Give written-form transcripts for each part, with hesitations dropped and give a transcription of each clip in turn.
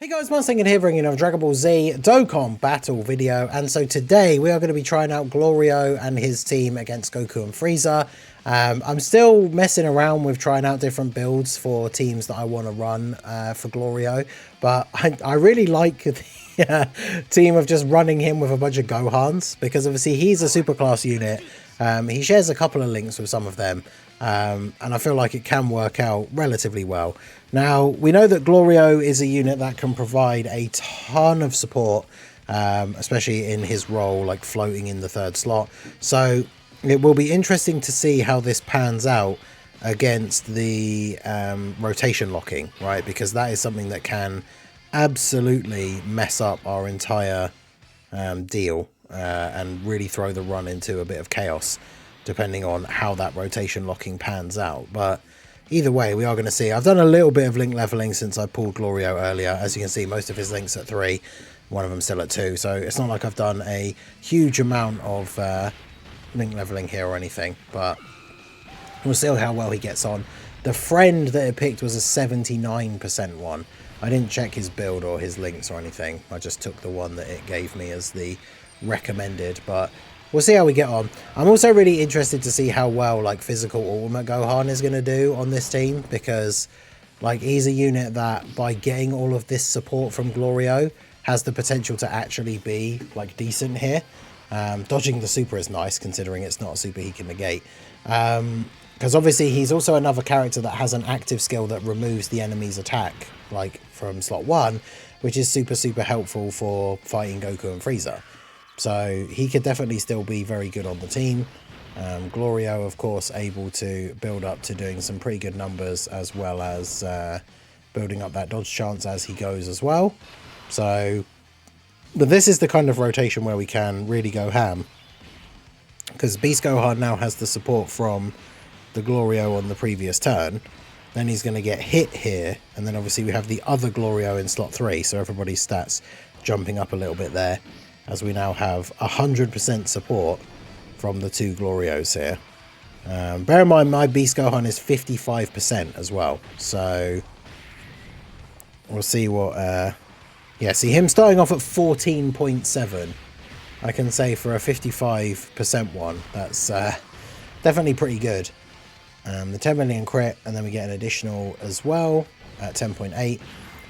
Hey guys, Mustang here bringing you a Dragon Ball Z Dokkan battle video, and so today we are going to be trying out GLORIO and his team against Goku and Frieza. I'm still messing around with trying out different builds for teams that I want to run for GLORIO, but I really like the team of just running him with a bunch of Gohans, because obviously he's a superclass unit. He shares a couple of links with some of them, and I feel like it can work out relatively well. Now, we know that GLORIO is a unit that can provide a ton of support, especially in his role, like floating in the third slot. So it will be interesting to see how this pans out against the rotation locking, right? Because that is something that can absolutely mess up our entire deal and really throw the run into a bit of chaos, depending on how that rotation locking pans out. But either way, we are going to see. I've done a little bit of link leveling since I pulled GLORIO earlier. As you can see, most of his links at 3, one of them still at 2. So it's not like I've done a huge amount of link leveling here or anything, but we'll see how well he gets on. The friend that it picked was a 79% one. I didn't check his build or his links or anything. I just took the one that it gave me as the recommended, but we'll see how we get on. I'm also really interested to see how well like physical Ultimate Gohan is going to do on this team, because like he's a unit that by getting all of this support from GLORIO has the potential to actually be like decent here. Dodging the super is nice considering it's not a super he can negate, because obviously he's also another character that has an active skill that removes the enemy's attack like from slot 1, which is super helpful for fighting Goku and Frieza. So he could definitely still be very good on the team. GLORIO, of course, able to build up to doing some pretty good numbers, as well as building up that dodge chance as he goes as well. So, but this is the kind of rotation where we can really go ham, because Beast Gohan now has the support from the GLORIO on the previous turn. Then he's going to get hit here, and then obviously we have the other GLORIO in slot 3, so everybody's stats jumping up a little bit there, as we now have 100% support from the 2 GLORIOs here. Bear in mind, my Beast Gohan is 55% as well, so we'll see what... yeah, see him starting off at 14.7. I can say for a 55% one, that's definitely pretty good. The 10 million crit, and then we get an additional as well at 10.8.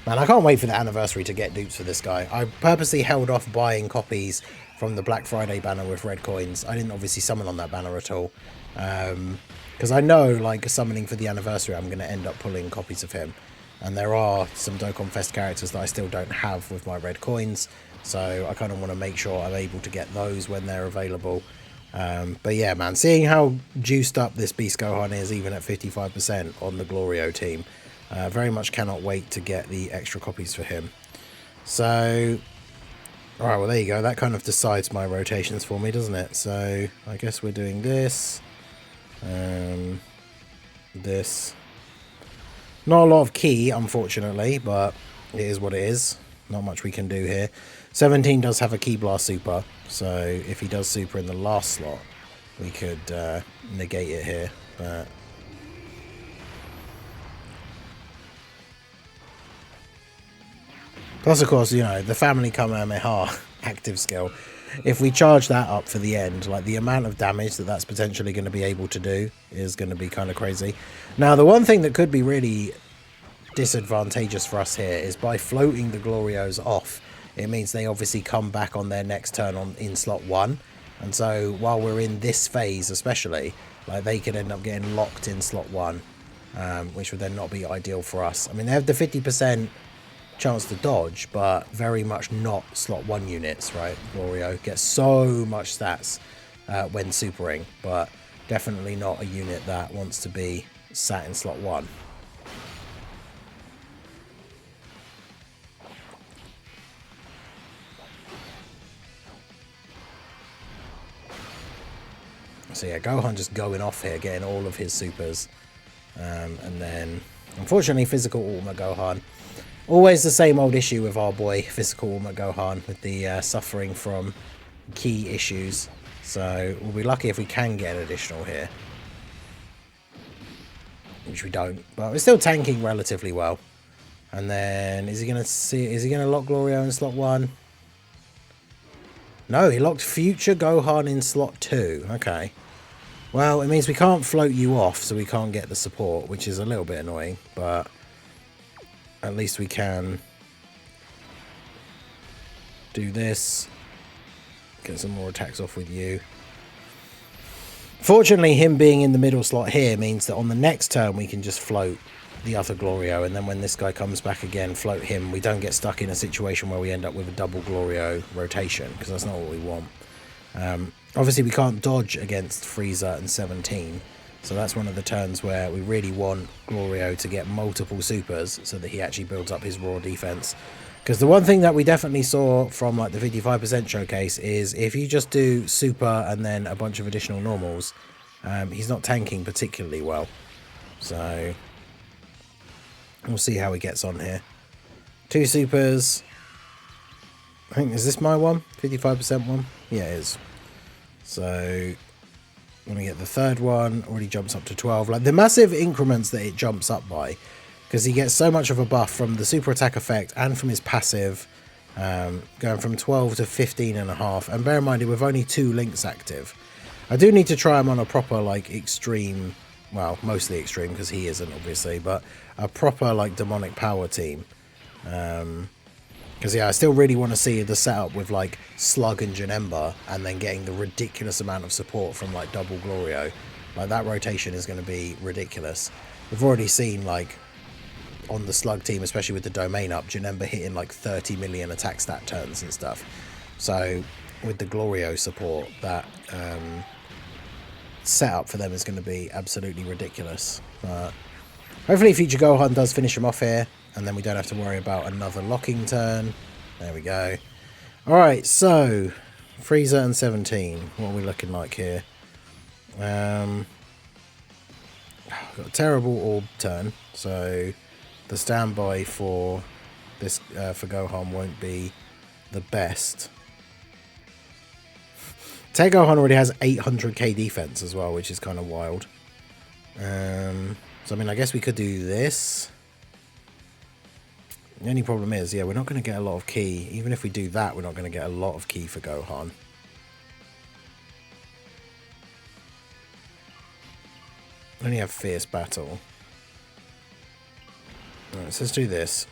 Man, I can't wait for the anniversary to get dupes for this guy. I purposely held off buying copies from the Black Friday banner with red coins. I didn't obviously summon on that banner at all, because I know, like, summoning for the anniversary, I'm going to end up pulling copies of him. And there are some Dokkan Fest characters that I still don't have with my red coins, so I kind of want to make sure I'm able to get those when they're available. But yeah, man, seeing how juiced up this Beast Gohan is, even at 55% on the GLORIO team, very much cannot wait to get the extra copies for him. So, alright, well there you go. That kind of decides my rotations for me, doesn't it? So, I guess we're doing this. This. Not a lot of key, unfortunately, but it is what it is. Not much we can do here. 17 does have a Ki Blast super, so if he does super in the last slot, we could negate it here, but... Plus, of course, you know, the Family Kamehameha active skill, if we charge that up for the end, like the amount of damage that that's potentially going to be able to do is going to be kind of crazy. Now, the one thing that could be really disadvantageous for us here is by floating the GLORIOs off, it means they obviously come back on their next turn in slot 1. And so while we're in this phase especially, like they could end up getting locked in slot 1, which would then not be ideal for us. I mean, they have the 50% chance to dodge, but very much not slot 1 units, right? GLORIO gets so much stats when supering, but definitely not a unit that wants to be sat in slot 1. So yeah, Gohan just going off here, getting all of his supers. And then, unfortunately, physical Ultimate Gohan. Always the same old issue with our boy, physical Ultimate Gohan, with the suffering from key issues. So we'll be lucky if we can get an additional here. Which we don't, but we're still tanking relatively well. And then is he going to lock GLORIO in slot 1? No, he locked future Gohan in slot 2. Okay. Well, it means we can't float you off, so we can't get the support, which is a little bit annoying, but at least we can do this. Get some more attacks off with you. Fortunately, him being in the middle slot here means that on the next turn we can just float the other GLORIO, and then when this guy comes back again, float him. We don't get stuck in a situation where we end up with a double GLORIO rotation, because that's not what we want. Obviously, we can't dodge against Frieza and 17, so that's one of the turns where we really want GLORIO to get multiple supers so that he actually builds up his raw defense. Because the one thing that we definitely saw from like the 55% showcase is if you just do super and then a bunch of additional normals, he's not tanking particularly well. So we'll see how he gets on here. 2 supers. I think, is this my one? 55% one? Yeah, it is. So when we get the third one, already jumps up to 12. Like the massive increments that it jumps up by, because he gets so much of a buff from the super attack effect and from his passive, going from 12 to 15 and a half. And bear in mind, with only 2 links active. I do need to try him on a proper like extreme, well, mostly extreme because he isn't obviously, but a proper like demonic power team. Because yeah, I still really want to see the setup with like Slug and Janemba, and then getting the ridiculous amount of support from like double GLORIO. Like that rotation is going to be ridiculous. We've already seen like on the Slug team, especially with the domain up, Janemba hitting like 30 million attack stat turns and stuff. So with the GLORIO support, that setup for them is going to be absolutely ridiculous. But hopefully Future Gohan does finish him off here, and then we don't have to worry about another locking turn. There we go. Alright, so Frieza and 17. What are we looking like here? Got a terrible orb turn, so the standby for this for Gohan won't be the best. Tech Gohan already has 800k defense as well, which is kind of wild. So I mean, I guess we could do this. The only problem is, yeah, we're not going to get a lot of ki. Even if we do that, we're not going to get a lot of ki for Gohan. Only have Fierce Battle. Alright, so let's do this.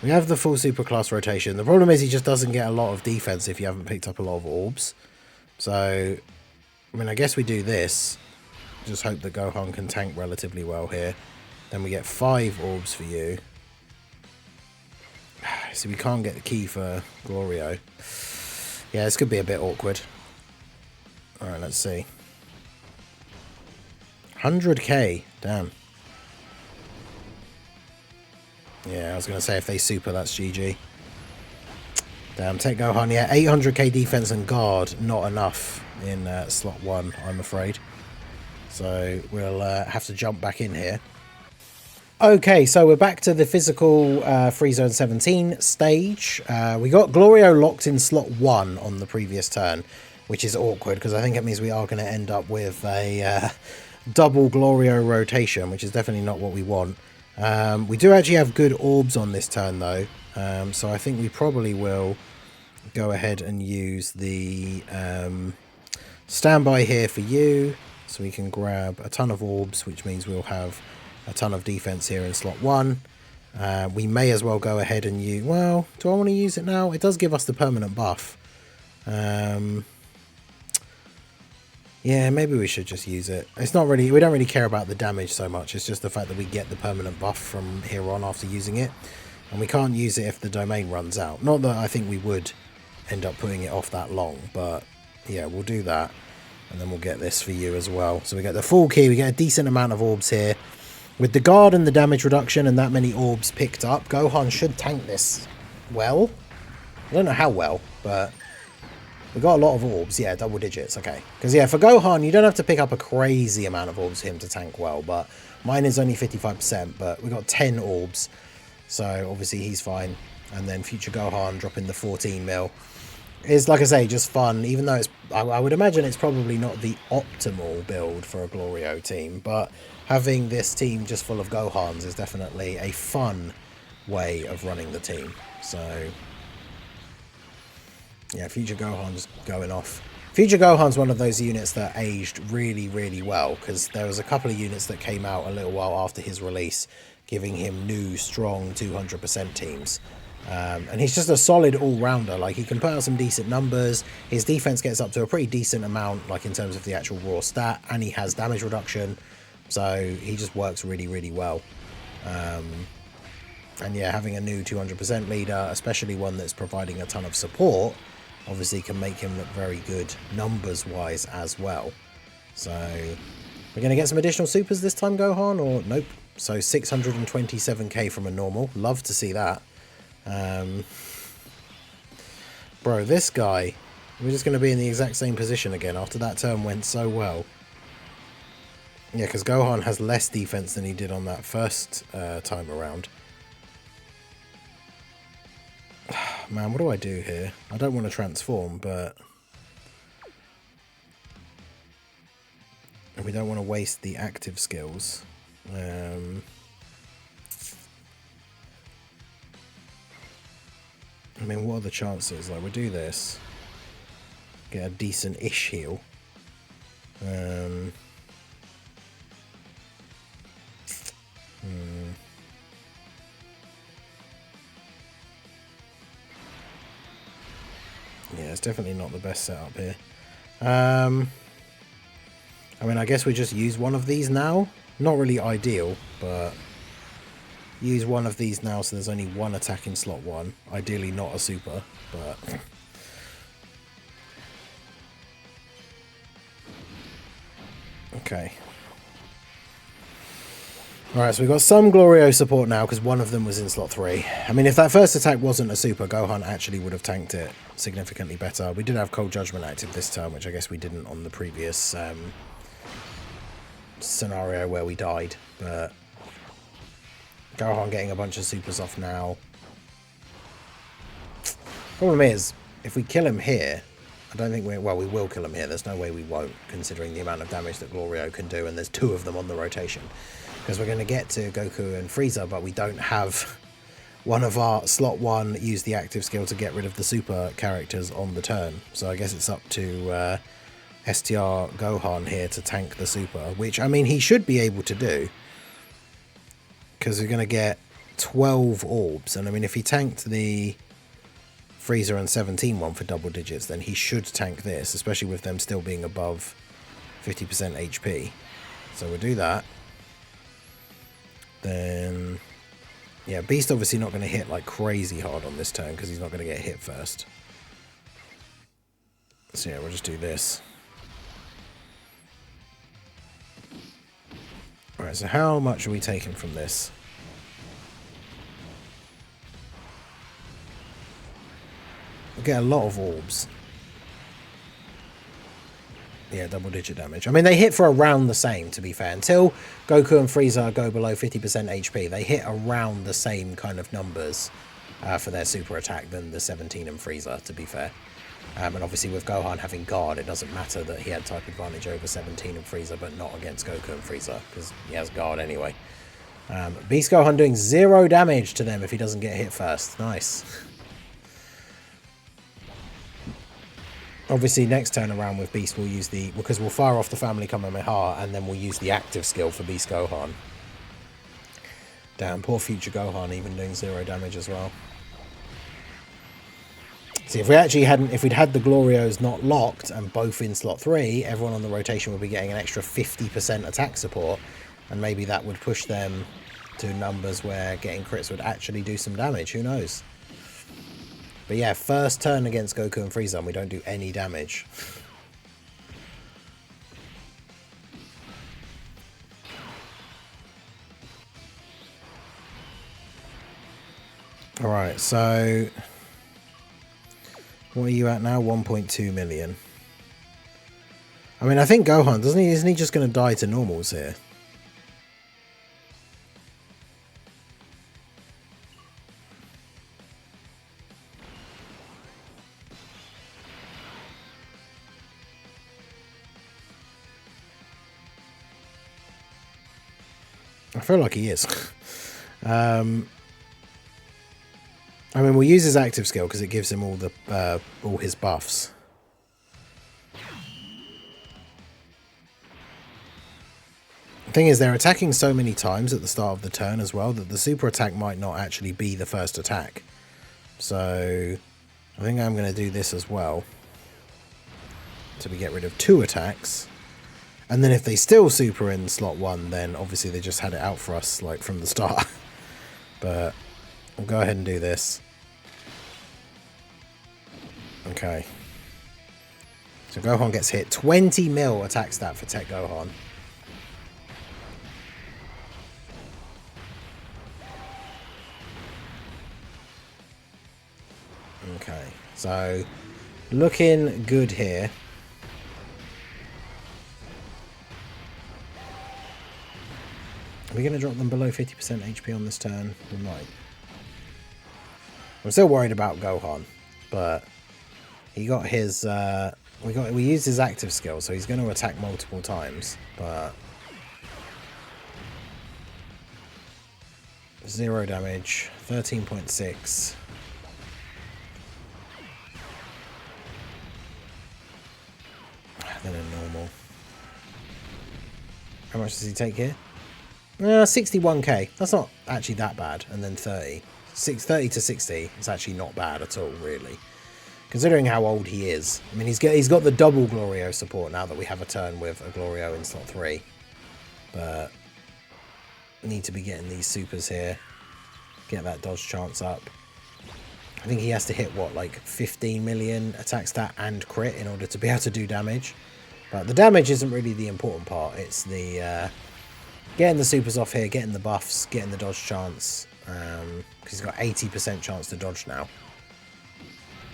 We have the full superclass rotation. The problem is he just doesn't get a lot of defense if you haven't picked up a lot of orbs. So, I mean, I guess we do this. Just hope that Gohan can tank relatively well here. Then we get 5 orbs for you. So we can't get the key for GLORIO. Yeah, this could be a bit awkward. Alright, let's see. 100k. Damn. Yeah, I was going to say if they super, that's GG. Damn, take Gohan. Yeah, 800k defense and guard. Not enough in slot 1, I'm afraid. So we'll have to jump back in here. Okay, so we're back to the physical Frieza and 17 stage. We got GLORIO locked in slot 1 on the previous turn, which is awkward because I think it means we are going to end up with a double GLORIO rotation, which is definitely not what we want. We do actually have good orbs on this turn though, so I think we probably will go ahead and use the standby here for you, so we can grab a ton of orbs, which means we'll have a ton of defense here in slot 1. We may as well go ahead and use, well, do I want to use it now? It does give us the permanent buff. Yeah, maybe we should just use it. It's not really, we don't really care about the damage so much. It's just the fact that we get the permanent buff from here on after using it. And we can't use it if the domain runs out. Not that I think we would end up putting it off that long, but yeah, we'll do that. And then we'll get this for you as well. So we get the full key, we get a decent amount of orbs here. With the guard and the damage reduction and that many orbs picked up, Gohan should tank this well. I don't know how well, but we got a lot of orbs. Yeah, double digits. Okay. Because, yeah, for Gohan, you don't have to pick up a crazy amount of orbs for him to tank well. But mine is only 55%. But we got 10 orbs. So, obviously, he's fine. And then Future Gohan dropping the 14 mil. It's, like I say, just fun, even though it's, I would imagine it's probably not the optimal build for a GLORIO team, but having this team just full of Gohans is definitely a fun way of running the team. So, yeah, Future Gohan's going off. Future Gohan's one of those units that aged really, really well, because there was a couple of units that came out a little while after his release, giving him new, strong 200% teams. And he's just a solid all-rounder. Like, he can put out some decent numbers. His defense gets up to a pretty decent amount, like in terms of the actual raw stat, and he has damage reduction. So he just works really, really well. And yeah, having a new 200% leader, especially one that's providing a ton of support, obviously can make him look very good numbers-wise as well. So we're going to get some additional supers this time, Gohan, or nope? So 627k from a normal. Love to see that. Bro, this guy, we're just going to be in the exact same position again after that turn went so well. Yeah, because Gohan has less defense than he did on that first time around. Man, what do I do here? I don't want to transform, but we don't want to waste the active skills. I mean, what are the chances? Like, we do this, get a decent-ish heal. Yeah, it's definitely not the best setup here. I mean, I guess we just use one of these now. Not really ideal, but use one of these now so there's only one attack in slot 1. Ideally not a super, but... Okay. Alright, so we've got some GLORIO support now because one of them was in slot 3. I mean, if that first attack wasn't a super, Gohan actually would have tanked it significantly better. We did have Cold Judgment active this turn, which I guess we didn't on the previous scenario where we died. But Gohan getting a bunch of supers off now. Problem is, if we kill him here, I don't think we will kill him here. There's no way we won't, considering the amount of damage that GLORIO can do, and there's 2 of them on the rotation. Because we're going to get to Goku and Frieza, but we don't have one of our slot 1 use the active skill to get rid of the super characters on the turn. So I guess it's up to STR Gohan here to tank the super, which, I mean, he should be able to do. Because we're going to get 12 orbs, and I mean, if he tanked the Frieza and 17 one for double digits, then he should tank this, especially with them still being above 50% HP. So we'll do that. Then, yeah, Beast obviously not going to hit like crazy hard on this turn because he's not going to get hit first. So yeah, we'll just do this. Alright, so how much are we taking from this? We get a lot of orbs. Yeah, double digit damage. I mean, they hit for around the same, to be fair. Until Goku and Frieza go below 50% HP, they hit around the same kind of numbers for their super attack than the 17 and Frieza, to be fair. And obviously with Gohan having guard, it doesn't matter that he had type advantage over 17 and Frieza, but not against Goku and Frieza, because he has guard anyway. Beast Gohan doing 0 damage to them if he doesn't get hit first. Nice. Obviously, next turn around with Beast, we'll use the... because we'll fire off the Family Kamehameha, and then we'll use the active skill for Beast Gohan. Damn, poor future Gohan even doing 0 damage as well. See, if we actually hadn't... if we'd had the GLORIOs not locked and both in slot 3, everyone on the rotation would be getting an extra 50% attack support, and maybe that would push them to numbers where getting crits would actually do some damage. Who knows? But yeah, first turn against Goku and Frieza, and we don't do any damage. Alright, so... what are you at now? 1.2 million. I mean, I think Gohan, doesn't he? Isn't he just going to die to normals here? I feel like he is. I mean, we'll use his active skill because it gives him all his buffs. The thing is, they're attacking so many times at the start of the turn as well that the super attack might not actually be the first attack. So I think I'm going to do this as well. So we get rid of 2 attacks. And then if they still super in slot 1, then obviously they just had it out for us like from the start. But we'll go ahead and do this. Okay. So Gohan gets hit. 20 mil attack stat for Tech Gohan. Okay, so looking good here. Are we going to drop them below 50% HP on this turn? We might. I'm still worried about Gohan, but he got his. We used his active skill, so he's going to attack multiple times, but 0 damage, 13.6. Then a normal. How much does he take here? 61k. That's not actually that bad. And then 30. 30 to 60 is actually not bad at all, really. Considering how old he is. I mean, he's got the double GLORIO support now that we have a turn with a GLORIO in slot 3. But need to be getting these supers here. Get that dodge chance up. I think he has to hit, what, like 15 million attack stat and crit in order to be able to do damage. But the damage isn't really the important part. It's the getting the supers off here, getting the buffs, getting the dodge chance. Because he's got 80% chance to dodge now.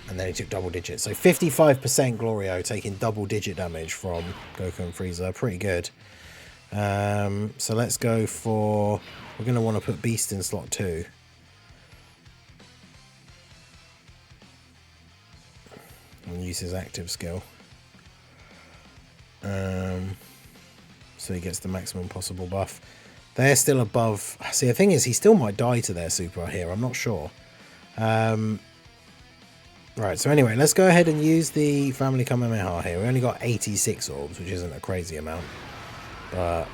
And then he took double digits. So 55% GLORIO taking double digit damage from Goku and Frieza. Pretty good. So let's go for... We're going to want to put Beast in slot 2. And use his active skill. So he gets the maximum possible buff. They're still above. See, the thing is, he still might die to their super here. I'm not sure. Right, so anyway, let's go ahead and use the Family Kamehameha here. We only got 86 orbs, which isn't a crazy amount. But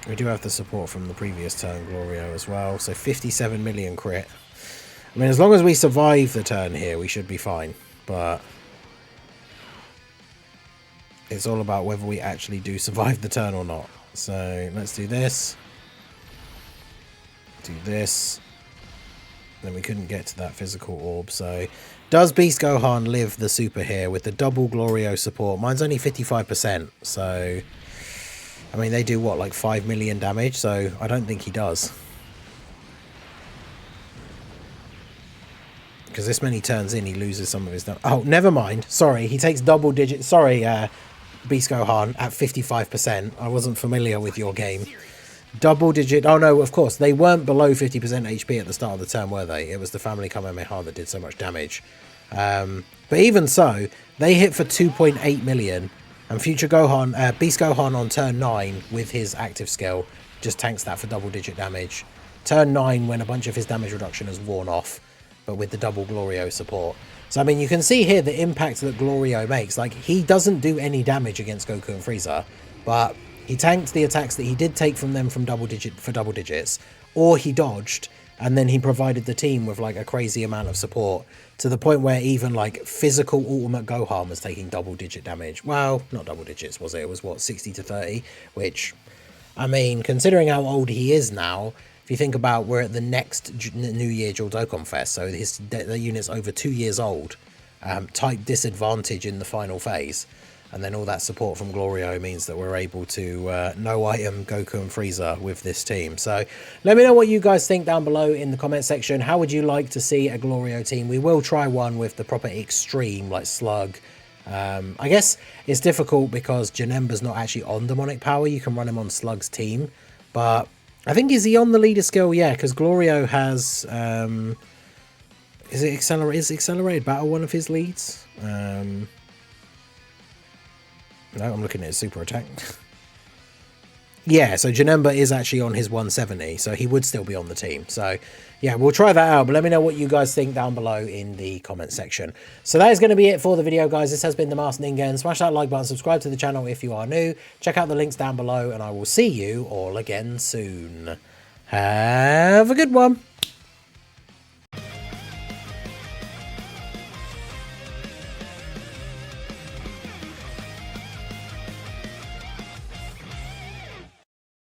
we do have the support from the previous turn, GLORIO, as well. So 57 million crit. I mean, as long as we survive the turn here, we should be fine. But it's all about whether we actually do survive the turn or not. So let's do this. Do this. Then we couldn't get to that physical orb. So does Beast Gohan live the super here with the double GLORIO support? Mine's only 55%. So, I mean, they do what, like 5 million damage? So I don't think he does. Because this many turns in, he loses some of his... Oh, never mind. Sorry, he takes double digits. Sorry, Beast Gohan at 55%. I wasn't familiar with your game. Double digit... Oh, no, of course. They weren't below 50% HP at the start of the turn, were they? It was the Family Kamehameha that did so much damage. But even so, they hit for 2.8 million. And Future Gohan... Beast Gohan on turn 9 with his active skill just tanks that for double digit damage. Turn 9 when a bunch of his damage reduction has worn off. But with the double GLORIO support. So, I mean, you can see here the impact that GLORIO makes. Like, he doesn't do any damage against Goku and Frieza, but he tanked the attacks that he did take from them from double digits, or he dodged, and then he provided the team with, like, a crazy amount of support, to the point where even, like, physical Ultimate Gohan was taking double digit damage. Well, not double digits, was it? It was, what, 60 to 30? Which, I mean, considering how old he is now... If you think about, we're at the next New Year Dual Dokkan Fest, so the unit's over 2 years old. Type disadvantage in the final phase. And then all that support from GLORIO means that we're able to no-item Goku and Frieza with this team. So let me know what you guys think down below in the comment section. How would you like to see a GLORIO team? We will try one with the proper extreme, like Slug. I guess it's difficult because Janemba's not actually on Demonic Power. You can run him on Slug's team. But... I think, is he on the leader skill? Yeah, because GLORIO has... is Accelerated Battle one of his leads? No, I'm looking at his super attack. Yeah, so Janemba is actually on his 170, so he would still be on the team. So, yeah, we'll try that out, but let me know what you guys think down below in the comment section. So that is going to be it for the video, guys. This has been the Masked Ningen. Smash that like button, subscribe to the channel if you are new. Check out the links down below, and I will see you all again soon. Have a good one.